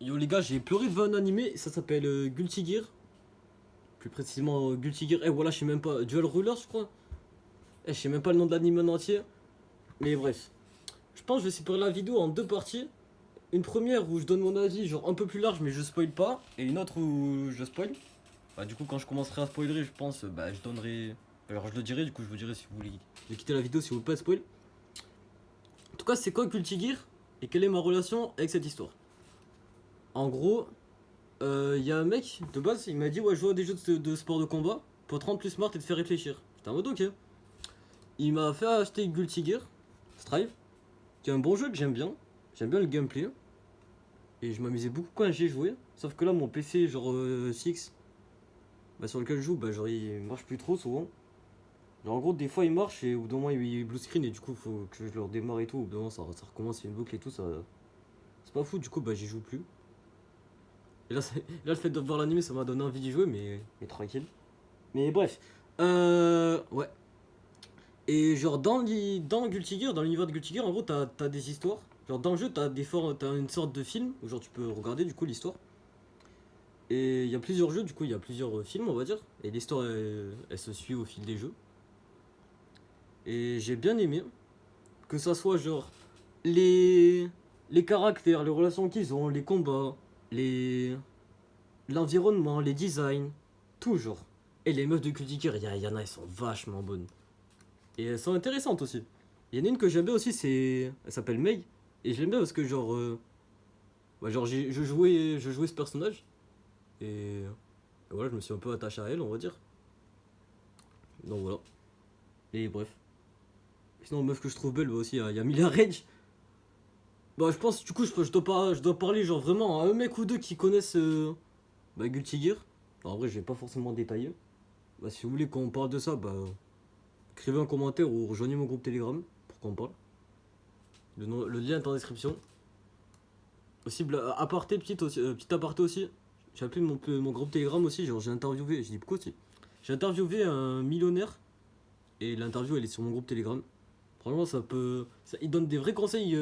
Yo les gars, j'ai pleuré devant un animé, ça s'appelle Guilty Gear. Plus précisément Guilty Gear. Voilà, je sais même pas. Duel Ruler, je crois. Je sais même pas le nom de l'anime en entier. Mais bref. Je pense que je vais séparer la vidéo en deux parties. Une première où je donne mon avis, genre un peu plus large, mais je spoil pas. Et une autre où je spoil. Bah, du coup, quand je commencerai à spoiler, je pense, bah, je donnerai. Alors, je le dirai, du coup, je vous dirai si vous voulez de quitter la vidéo si vous voulez pas spoil. En tout cas, c'est quoi Guilty Gear et quelle est ma relation avec cette histoire. En gros, y a un mec de base, il m'a dit ouais, je joue à des jeux de sport de combat pour te rendre plus smart et te faire réfléchir. J'étais en mode ok. Il m'a fait acheter Guilty Gear Strive, qui est un bon jeu que j'aime bien le gameplay. Et je m'amusais beaucoup quand j'y joué. Sauf que là, mon PC, genre 6, bah, sur lequel je joue, bah, genre il marche plus trop souvent. Genre, en gros, des fois il marche et au bout d'un moment il blue screen et du coup, faut que je le redémarre et tout. Au bout d'un moment, ça recommence, il y a une boucle et tout, ça. C'est pas fou, du coup, bah, j'y joue plus. Et là, là, le fait de voir l'anime, ça m'a donné envie d'y jouer, mais tranquille. Mais bref. Ouais. Et genre, dans Guilty Gear, dans l'univers de Guilty Gear, en gros, t'as des histoires. Genre, dans le jeu, t'as une sorte de film où genre tu peux regarder du coup l'histoire. Et il y a plusieurs jeux, du coup, il y a plusieurs films, on va dire. Et l'histoire, elle se suit au fil des jeux. Et j'ai bien aimé que ça soit genre les, les caractères, les relations qu'ils ont, les combats, les, l'environnement, les designs, tout genre. Et les meufs de Guilty Gear, y en a, elles sont vachement bonnes. Et elles sont intéressantes aussi. Il y en a une que j'aime bien aussi, elle s'appelle Mei. Et je l'aime bien parce que genre, bah, genre je jouais ce personnage. Et voilà, je me suis un peu attaché à elle, on va dire. Donc voilà. Et bref. Sinon, meuf que je trouve belle, bah aussi, il y a Mila Rage. Bah je pense, du coup, je dois parler genre vraiment à un mec ou deux qui connaissent bah, Guilty Gear. En vrai, je vais pas forcément détailler. Bah si vous voulez qu'on parle de ça, bah écrivez un commentaire ou rejoignez mon groupe Telegram pour qu'on parle. Le lien est en description. Aussi, aparté, petit aparté aussi. J'ai appelé mon groupe Telegram aussi, genre j'ai interviewé, j'ai dit pourquoi aussi. J'ai interviewé un millionnaire et l'interview elle est sur mon groupe Telegram. Franchement, il donne des vrais conseils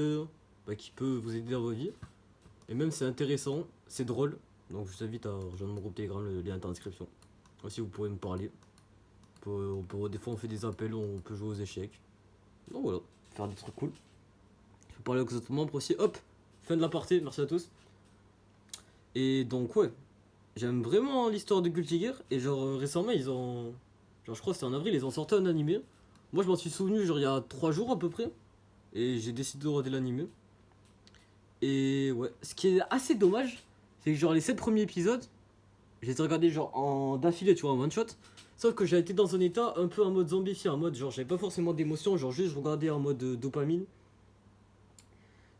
bah, qui peuvent vous aider dans vos vies. Et même c'est intéressant, c'est drôle. Donc je vous invite à rejoindre mon groupe Telegram, le lien est en description. Aussi, vous pourrez me parler. Des fois, on fait des appels, on peut jouer aux échecs. Donc voilà, faire des trucs cool. Je peux parler avec les autres membres aussi. Hop, fin de la partie, merci à tous. Et donc, ouais, j'aime vraiment l'histoire de Guilty Gear. Et genre, récemment, ils ont. Genre, je crois que c'était en avril, ils ont sorti un animé. Moi, je m'en suis souvenu, genre, il y a 3 jours à peu près. Et j'ai décidé de regarder l'animé. Et ouais, ce qui est assez dommage, c'est que genre, les 7 premiers épisodes, j'ai regardé genre d'affilée, tu vois, en one shot. Sauf que j'ai été dans un état un peu en mode zombifié, en mode genre, j'avais pas forcément d'émotion, genre, juste je regardais en mode dopamine.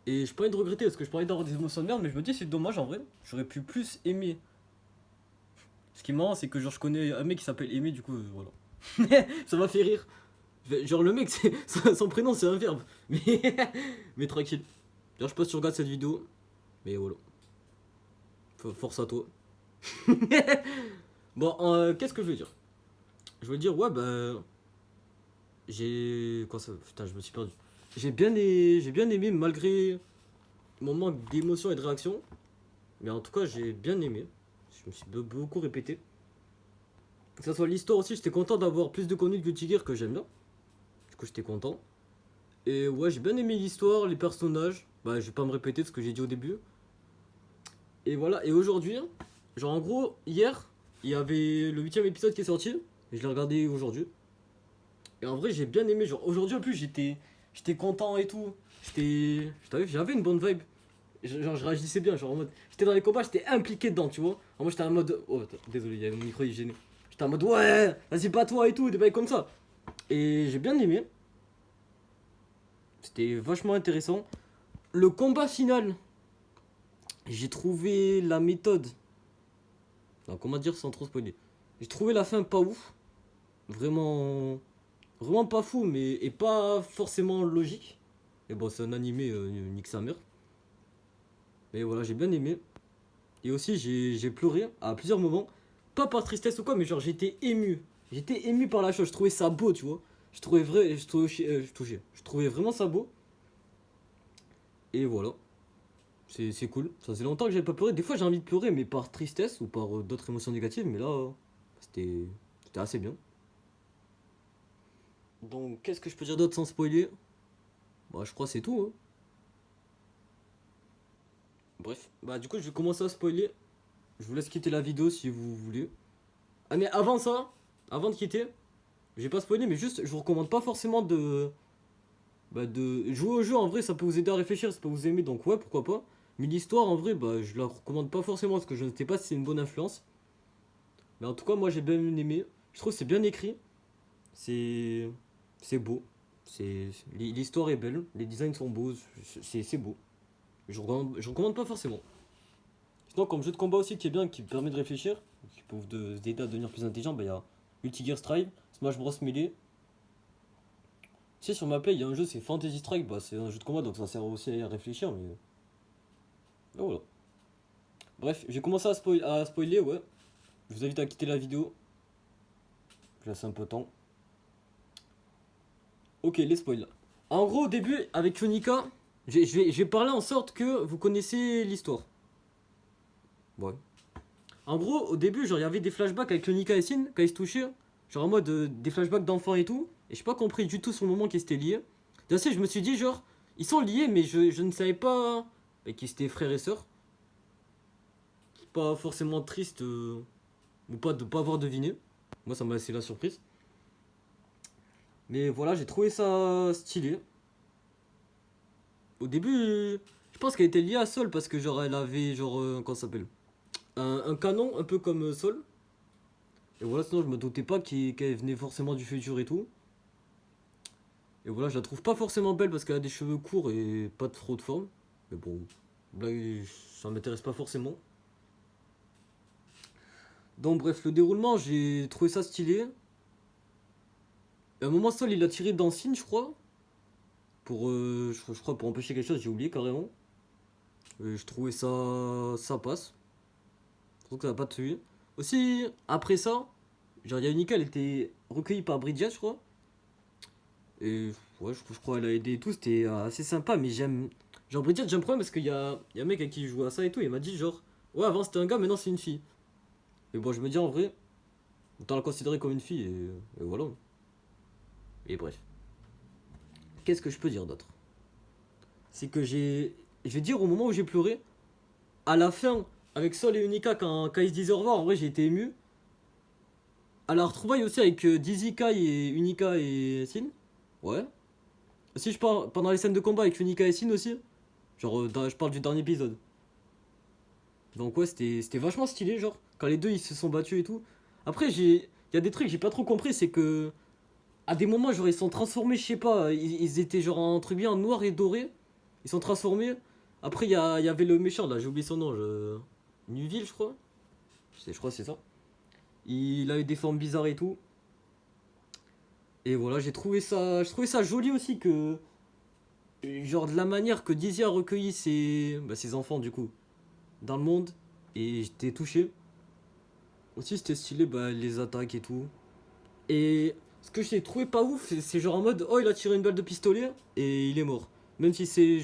Et je pas de regretter parce que je parlais d'avoir des émotions de merde, mais je me dis c'est dommage en vrai. J'aurais pu plus aimer. Ce qui est marrant, c'est que genre je connais un mec qui s'appelle Aimé, du coup voilà. Ça m'a fait rire. Genre le mec, son prénom c'est un verbe. Mais tranquille. D'ailleurs, je sais pas si tu regardes cette vidéo, mais voilà. Force à toi. Bon, qu'est-ce que je veux dire. Je veux dire, ouais, bah. J'ai. Quoi ça. Putain, je me suis perdu. J'ai bien aimé malgré mon manque d'émotion et de réaction. Mais en tout cas, j'ai bien aimé. Je me suis beaucoup répété. Que ça soit l'histoire aussi, j'étais content d'avoir plus de contenu de Guilty Gear que j'aime bien. Du coup, j'étais content. Et ouais, j'ai bien aimé l'histoire, les personnages. Bah, je vais pas me répéter ce que j'ai dit au début. Et voilà, et aujourd'hui, genre en gros, hier, il y avait le 8ème épisode qui est sorti. Et je l'ai regardé aujourd'hui. Et en vrai, j'ai bien aimé. Genre aujourd'hui, en plus, j'étais content et tout. J'avais une bonne vibe. Genre, je réagissais bien. Genre en mode, j'étais dans les combats, j'étais impliqué dedans, tu vois. En moi, j'étais en mode, oh, attends, désolé, il y a mon micro, il est gêné. J'étais en mode, ouais, vas-y, pas toi et tout, des bails comme ça. Et j'ai bien aimé. C'était vachement intéressant. Le combat final, j'ai trouvé la méthode. Alors, comment dire sans trop spoiler. J'ai trouvé la fin pas ouf. Vraiment. Vraiment pas fou, mais et pas forcément logique. Et bon, c'est un animé, nique sa mère. Mais voilà, j'ai bien aimé. Et aussi, j'ai pleuré à plusieurs moments. Pas par tristesse ou quoi, mais genre, j'étais ému. J'étais ému par la chose. Je trouvais ça beau, tu vois. Je trouvais vraiment ça beau. Et voilà. C'est cool. Ça faisait longtemps que j'avais pas pleuré. Des fois j'ai envie de pleurer, mais par tristesse ou par d'autres émotions négatives. Mais là, c'était c'était assez bien. Donc qu'est-ce que je peux dire d'autre sans spoiler? Bah je crois que c'est tout, hein. Bref, bah du coup je vais commencer à spoiler. Je vous laisse quitter la vidéo si vous voulez. Ah mais avant ça, avant de quitter, j'ai pas spoilé mais juste je vous recommande pas forcément de jouer au jeu. En vrai ça peut vous aider à réfléchir, ça peut vous aimer, donc ouais pourquoi pas. Mais l'histoire en vrai bah je la recommande pas forcément parce que je ne sais pas si c'est une bonne influence. Mais en tout cas moi j'ai bien aimé. Je trouve que c'est bien écrit. C'est c'est beau. L'histoire est belle, les designs sont beaux, c'est beau. Je recommande pas forcément. Sinon, comme jeu de combat aussi qui est bien, qui permet de réfléchir, qui peut vous aider à devenir plus intelligent, bah il y a Multi-Gear Strive, Smash Bros Melee. Tu sais, sur ma play, il y a un jeu, c'est Fantasy Strike, bah c'est un jeu de combat donc ça sert aussi à réfléchir, mais. Ah, voilà. Bref, j'ai commencé à spoiler, ouais. Je vous invite à quitter la vidéo. Je laisse un peu de temps. Ok, les spoils. En gros, au début, avec Yonika, je vais parler en sorte que vous connaissez l'histoire. Ouais. En gros, au début, genre, il y avait des flashbacks avec Yonika et Sin quand ils se touchaient. Genre en mode des flashbacks d'enfants et tout. Et j'ai pas compris du tout sur le moment qu'ils étaient liés. D'un seul, je me suis dit, genre, ils sont liés, mais je ne savais pas qu'ils étaient frères et sœurs. Pas forcément triste ou pas de pas avoir deviné. Moi, ça m'a laissé la surprise. Mais voilà, j'ai trouvé ça stylé. Au début, je pense qu'elle était liée à Sol parce que, genre, elle avait, genre, comment ça s'appelle un canon un peu comme Sol. Et voilà, sinon, je me doutais pas qu'elle venait forcément du futur et tout. Et voilà, je la trouve pas forcément belle parce qu'elle a des cheveux courts et pas trop de forme. Mais bon, là, ça m'intéresse pas forcément. Donc bref, le déroulement, j'ai trouvé ça stylé. Et à un moment, Sol, il a tiré dans Sin, je crois. Pour, je crois pour empêcher quelque chose, j'ai oublié carrément. Et je trouvais ça passe. Surtout que ça va pas tué. Aussi, après ça, genre, Yunika, elle était recueillie par Bridget, je crois. Et ouais, je crois qu'elle a aidé et tout, c'était assez sympa, mais j'aime. Genre, Bridget, j'aime pas parce qu'il y a un mec avec qui je joue à ça et tout, il m'a dit genre, ouais, avant c'était un gars, maintenant c'est une fille. Et bon, je me dis en vrai, autant la considérer comme une fille, et voilà. Et bref. Qu'est-ce que je peux dire d'autre? C'est que j'ai. Je vais dire au moment où j'ai pleuré, à la fin, avec Sol et Unica, quand ils se disaient au revoir, en vrai, j'ai été ému. À la retrouvaille aussi avec Dizzy, Kai et Unica et Sin. Ouais. Si je parle pendant les scènes de combat avec Unica et Sin aussi. Genre, je parle du dernier épisode. Donc ouais, c'était vachement stylé, genre, quand les deux ils se sont battus et tout. Après, il y a des trucs que j'ai pas trop compris, c'est que à des moments, genre, ils sont transformés, je sais pas, ils étaient genre entre bien noir et doré. Ils sont transformés. Après, il y avait le méchant là, j'ai oublié son nom, Nuville, je crois. Je crois que c'est ça. Il a eu des formes bizarres et tout. Et voilà, je trouvais ça joli aussi que, genre, de la manière que Dizzy a recueilli ses enfants du coup dans le monde. Et j'étais touché. Aussi, c'était stylé, bah, les attaques et tout. Et ce que j'ai trouvé pas ouf, c'est genre en mode, oh, il a tiré une balle de pistolet et il est mort. Même si c'est.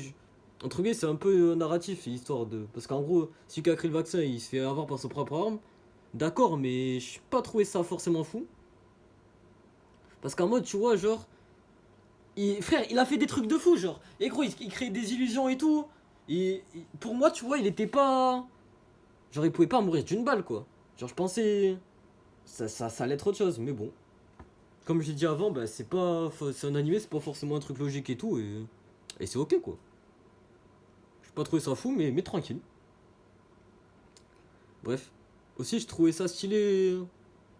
Entre guillemets, c'est un peu narratif, histoire de. Parce qu'en gros, celui qui a créé le vaccin, il se fait avoir par son propre arme. D'accord, mais je pas trouvé ça forcément fou. Parce qu'en mode, tu vois, genre. Frère, il a fait des trucs de fou, genre. Et gros, il crée des illusions et tout. Pour moi, tu vois, il était pas. Genre, il pouvait pas mourir d'une balle, quoi. Genre, je pensais. Ça allait être autre chose, mais bon. Comme j'ai dit avant, bah, c'est un animé, c'est pas forcément un truc logique et tout, et c'est ok, quoi. Je pas trouvé ça fou, mais tranquille. Bref. Aussi, je trouvais ça stylé.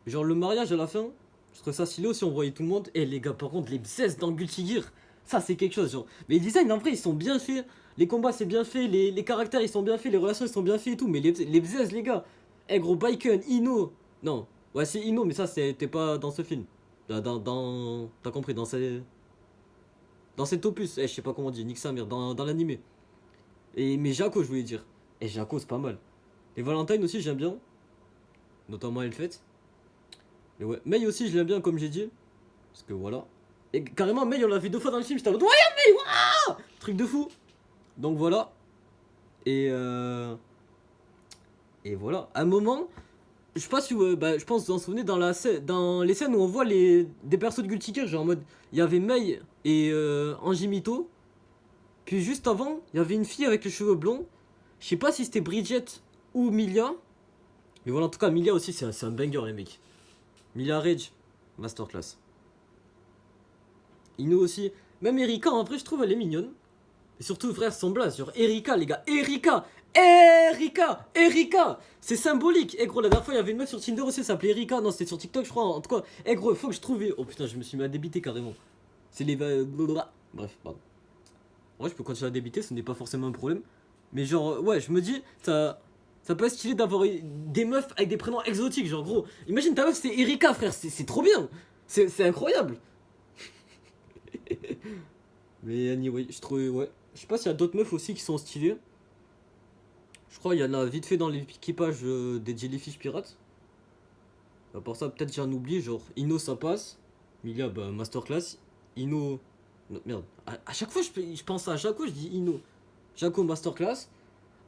Genre, le mariage à la fin, je trouvais ça stylé aussi, on voyait tout le monde. Et les gars, par contre, les bzz dans Guilty Gear, ça, c'est quelque chose, genre. Mais les designs, en vrai, ils sont bien faits. Les combats, c'est bien fait. Les caractères, ils sont bien faits. Les relations, ils sont bien faits et tout. Mais les bzz, les gars. Eh, gros, Baiken, Ino. Non. Ouais, c'est Ino, mais ça, c'était pas dans ce film. T'as compris, dans cet opus, je sais pas comment on dit, nique sa mère, dans l'animé. Mais Jaco, je voulais dire. Et Jaco, c'est pas mal. Et Valentine aussi, j'aime bien. Notamment elle fête. Et ouais, Mei aussi, je l'aime bien, comme j'ai dit. Parce que voilà. Et carrément, Mei, on l'a vu deux fois dans le film, j'étais en mode, ouais, Mei, waouh, truc de fou. Donc voilà. Et, euh, et voilà. À un moment, je sais pas si bah, je pense que vous vous en souvenez dans les scènes où on voit des persos de Guilty Gear, genre en mode, il y avait Mei et Angie Mito. Puis juste avant, il y avait une fille avec les cheveux blonds. Je sais pas si c'était Bridget ou Milia. Mais voilà, en tout cas, Milia aussi, c'est un banger, les mecs. Milia Rage, masterclass. Ino aussi. Même Erika, en vrai, je trouve, elle est mignonne. Et surtout, frère, son blaze, genre Erika, les gars. Erika! Erika! Erika! C'est symbolique. Eh gros, la dernière fois, il y avait une meuf sur Tinder aussi, elle s'appelait Erika. Non, c'était sur TikTok, je crois. En tout cas, eh gros, faut que je trouve. Oh putain, je me suis mis à débiter carrément. C'est les. Bref, pardon. Ouais, je peux continuer à débiter, ce n'est pas forcément un problème. Mais genre, ouais, je me dis, ça peut être stylé d'avoir des meufs avec des prénoms exotiques. Genre, gros, imagine ta meuf, c'est Erika, frère, c'est trop bien. C'est incroyable. Mais anyway, je trouve, ouais. Je sais pas s'il y a d'autres meufs aussi qui sont stylées. Je crois qu'il y en a vite fait dans l'équipage des Jellyfish Pirates. À part ça, peut-être j'en oublie, genre Ino ça passe. Milia, bah, masterclass. Ino. Non, merde. À chaque fois, je pense à chaque fois, je dis Ino. Jaco, masterclass.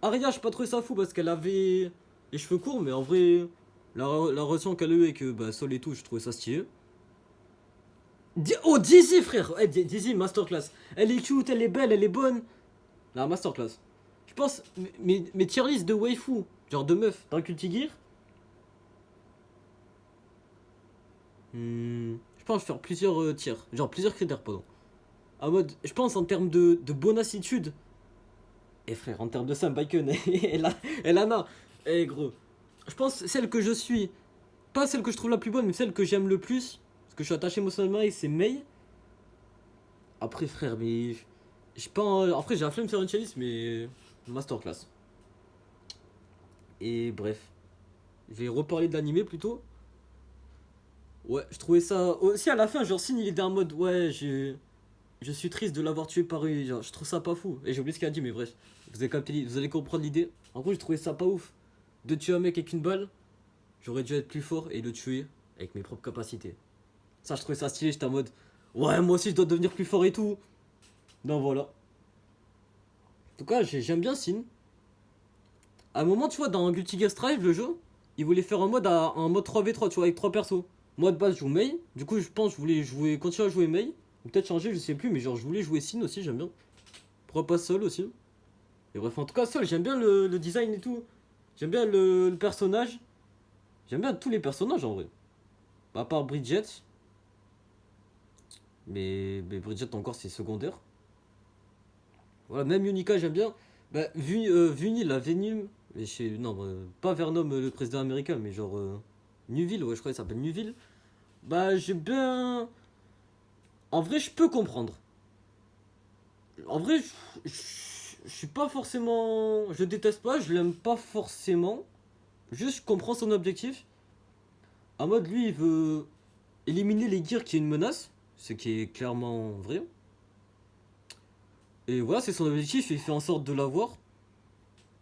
Aria, j'ai pas trouvé ça fou parce qu'elle avait les cheveux courts, mais en vrai, la relation qu'elle a eue avec bah, Sol et tout, je trouvais ça stylé. Oh, Dizzy, frère! Ouais, Dizzy, masterclass. Elle est cute, elle est belle, elle est bonne. La masterclass. Je pense, mes tier list de waifu, genre de meufs, dans Culti Gear. Je pense que je vais faire plusieurs tiers, genre plusieurs critères, pardon. En mode, je pense en termes de bonassitude. Et frère, en termes de ça, Bacon, elle en a. Eh gros, je pense celle que je suis, pas celle que je trouve la plus bonne, mais celle que j'aime le plus, parce que je suis attaché émotionnellement et c'est Mei. Après frère, mais j'ai pas, en vrai j'ai la flemme de faire une chalice, mais masterclass. Et bref, je vais reparler de l'animé plutôt. Ouais, je trouvais ça aussi à la fin, genre Sin il était en mode ouais, je suis triste de l'avoir tué par une, genre, je trouve ça pas fou. Et j'ai oublié ce qu'il a dit, mais bref, vous allez capter, vous allez comprendre l'idée. En gros, j'ai trouvé ça pas ouf de tuer un mec avec une balle. J'aurais dû être plus fort et le tuer avec mes propres capacités. Ça, je trouvais ça stylé. J'étais en mode, ouais, moi aussi, je dois devenir plus fort et tout. Non, voilà. En tout cas, j'aime bien Sin. À un moment, tu vois, dans Guilty Gear Strive, le jeu, il voulait faire un mode 3v3, tu vois, avec 3 persos. Moi, de base, je joue Mei. Du coup, je pense que je voulais continuer à jouer Mei. Ou peut-être changer, je sais plus, mais genre, je voulais jouer Sin aussi, j'aime bien. Pourquoi pas Sol aussi. Et bref, en tout cas, Sol, j'aime bien le design et tout. J'aime bien le personnage. J'aime bien tous les personnages en vrai. À part Bridget. Mais Bridget encore c'est secondaire. Voilà, même Unica j'aime bien. Bah, Vuni, la Venom. Non, pas Vernom le président américain, mais genre Nuville, ouais, je crois qu'il s'appelle Nuville. Bah, j'ai bien. En vrai, je peux comprendre. En vrai, je suis pas forcément. Je déteste pas, je l'aime pas forcément. Juste, je comprends son objectif. En mode, lui, il veut éliminer les gears qui est une menace. Ce qui est clairement vrai. Et voilà, c'est son objectif et il fait en sorte de l'avoir.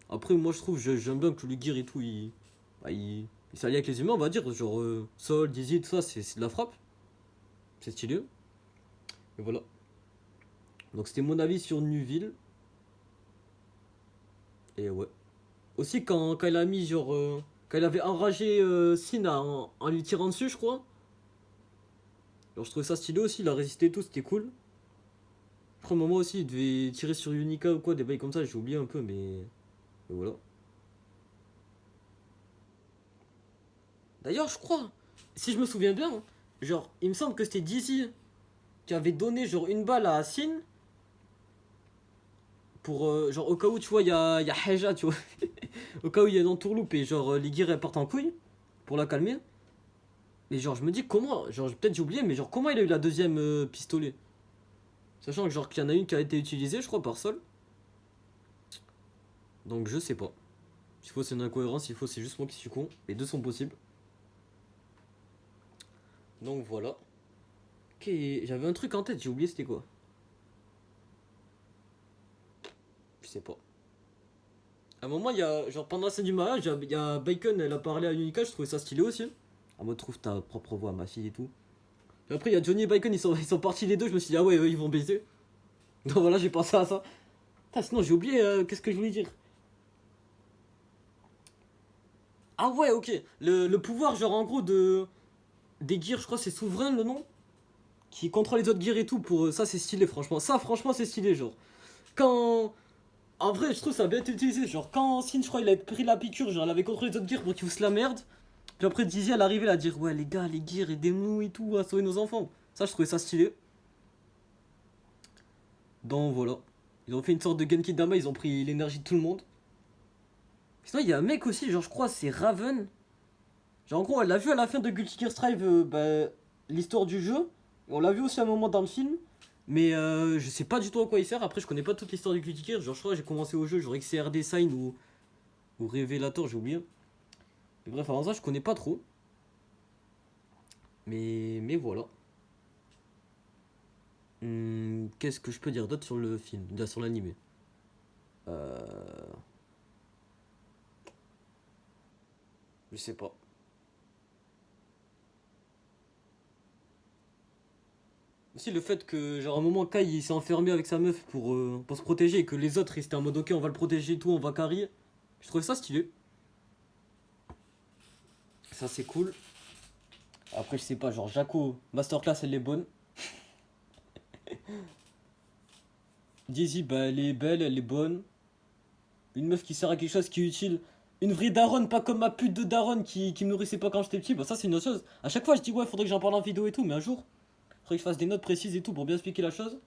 Après, moi je trouve, j'aime bien que le gear et tout, il s'allie avec les humains, on va dire. Genre Sol, Dizzy, tout ça, c'est de la frappe. C'est stylé. Et voilà. Donc c'était mon avis sur Nuville. Et ouais. Aussi, quand il a mis, genre. Quand il avait enragé Sin en lui tirant dessus, je crois. Alors je trouvais ça stylé aussi, il a résisté et tout, c'était cool. Je crois, moment aussi, il devait tirer sur Unica ou quoi, des bails comme ça, j'ai oublié un peu, mais voilà. D'ailleurs, je crois, si je me souviens bien, hein, genre, il me semble que c'était Dizzy qui avait donné, genre, une balle à Sin pour, genre, au cas où, tu vois, il y a Heja, tu vois, au cas où il y a une entourloupe et, genre, les gears elles partent en couille pour la calmer. Mais, genre, je me dis comment, genre, peut-être j'ai oublié, mais, genre, comment il a eu la deuxième pistolet? Sachant que, genre, qu'il y en a une qui a été utilisée, je crois, par Sol. Donc, je sais pas. S'il faut, c'est une incohérence, s'il faut, c'est juste moi qui suis con. Les deux sont possibles. Donc, voilà. Ok, j'avais un truc en tête, j'ai oublié c'était quoi. Je sais pas. À un moment, il y a, genre pendant la scène du mariage, il y a Bacon, elle a parlé à Unica, je trouvais ça stylé aussi. En mode, trouve ta propre voix, ma fille et tout. Et après, il y a Johnny et Bacon, ils sont partis les deux, je me suis dit, ah ouais, eux, ils vont baiser. Donc voilà, j'ai pensé à ça. Putain, sinon, j'ai oublié, qu'est-ce que je voulais dire. Ah ouais, ok. Le pouvoir, genre en gros, des gears, je crois que c'est souverain le nom, qui contrôle les autres gears et tout. Pour ça, c'est stylé, franchement. Ça, franchement, c'est stylé, genre. Quand. En vrai, je trouve ça a bien été utilisé. Genre, quand Sin, je crois, il avait pris la piqûre, genre, elle avait contrôlé les autres gears pour qu'ils foussent la merde. Puis après, Dizzy, elle arrivait, elle a dire, ouais, les gars, les gears, aidez-nous et tout, à sauver nos enfants. Ça, je trouvais ça stylé. Donc voilà. Ils ont fait une sorte de Genki Dama, ils ont pris l'énergie de tout le monde. Sinon, il y a un mec aussi, genre, je crois, c'est Raven. Genre, en gros, elle l'a vu à la fin de Guilty Gear Strive, l'histoire du jeu. Et on l'a vu aussi à un moment dans le film. Mais je sais pas du tout à quoi il sert. Après, je connais pas toute l'histoire du Guilty Gear. Genre, je crois que j'ai commencé au jeu, genre XCRD Sign ou Révélateur, j'ai oublié. Mais bref, avant ça, je connais pas trop. Mais voilà. Qu'est-ce que je peux dire d'autre sur le film, sur l'animé? euh... Je sais pas. Aussi le fait que, genre, à un moment, Kai il s'est enfermé avec sa meuf pour se protéger et que les autres ils étaient en mode ok, on va le protéger et tout, on va carry. Je trouvais ça stylé. Ça, c'est cool. Après, je sais pas, genre, Jaco, Masterclass, elle est bonne. Daisy, bah, elle est belle, elle est bonne. Une meuf qui sert à quelque chose qui est utile. Une vraie daronne, pas comme ma pute de daronne qui me nourrissait pas quand j'étais petit. Bah, ça, c'est une autre chose. À chaque fois, je dis, ouais, faudrait que j'en parle en vidéo et tout, mais un jour, faudrait que je fasse des notes précises et tout pour bien expliquer la chose.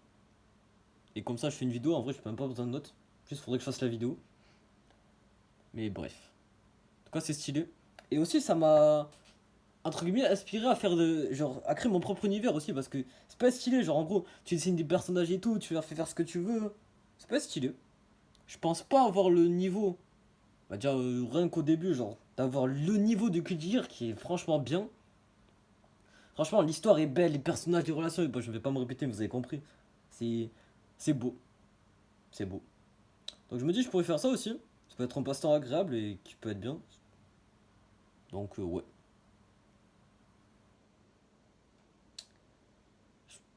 Et comme ça, je fais une vidéo. En vrai, j'ai même pas besoin de notes. Juste, faudrait que je fasse la vidéo. Mais bref. En tout cas, c'est stylé. Et aussi, ça m'a, entre guillemets, inspiré à faire de. Genre, à créer mon propre univers aussi. Parce que c'est pas stylé. Genre, en gros, tu dessines des personnages et tout. Tu leur fais faire ce que tu veux. C'est pas stylé. Je pense pas avoir le niveau. Bah, déjà, rien qu'au début, genre, d'avoir le niveau de Kudir qui est franchement bien. Franchement, l'histoire est belle, les personnages, les relations, et bah, je vais pas me répéter, mais vous avez compris. C'est. C'est beau. C'est beau. Donc je me dis, je pourrais faire ça aussi. Ça peut être un passe-temps agréable et qui peut être bien. Donc, ouais.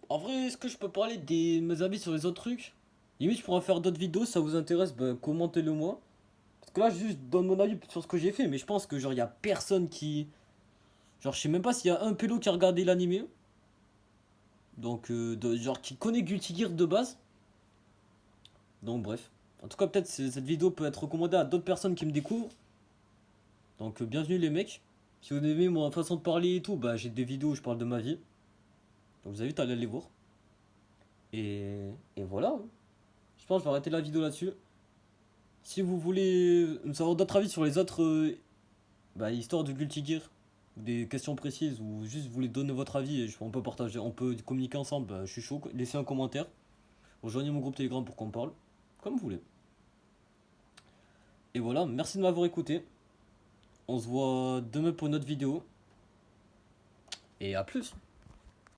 En vrai, est-ce que je peux parler de mes avis sur les autres trucs? Limite, je pourrais faire d'autres vidéos, si ça vous intéresse, bah, commentez-le moi. Parce que là, je juste donne mon avis sur ce que j'ai fait, mais je pense que, genre, y a personne qui. Genre, je sais même pas s'il y a un pélo qui a regardé l'animé. Donc, genre, qui connaît Guilty Gear de base. Donc, bref. En tout cas, peut-être cette vidéo peut être recommandée à d'autres personnes qui me découvrent. Donc, bienvenue les mecs. Si vous aimez ma façon de parler et tout, bah, j'ai des vidéos où je parle de ma vie. Donc, vous invite à aller les voir. Et voilà. Je pense que je vais arrêter la vidéo là-dessus. Si vous voulez me savoir d'autres avis sur les autres histoires de Guilty Gear, des questions précises, ou juste vous voulez donner votre avis et on peut partager, on peut communiquer ensemble, bah, je suis chaud. Laissez un commentaire. Rejoignez mon groupe Telegram pour qu'on parle. Comme vous voulez. Et voilà, merci de m'avoir écouté. On se voit demain pour une autre vidéo. Et à plus.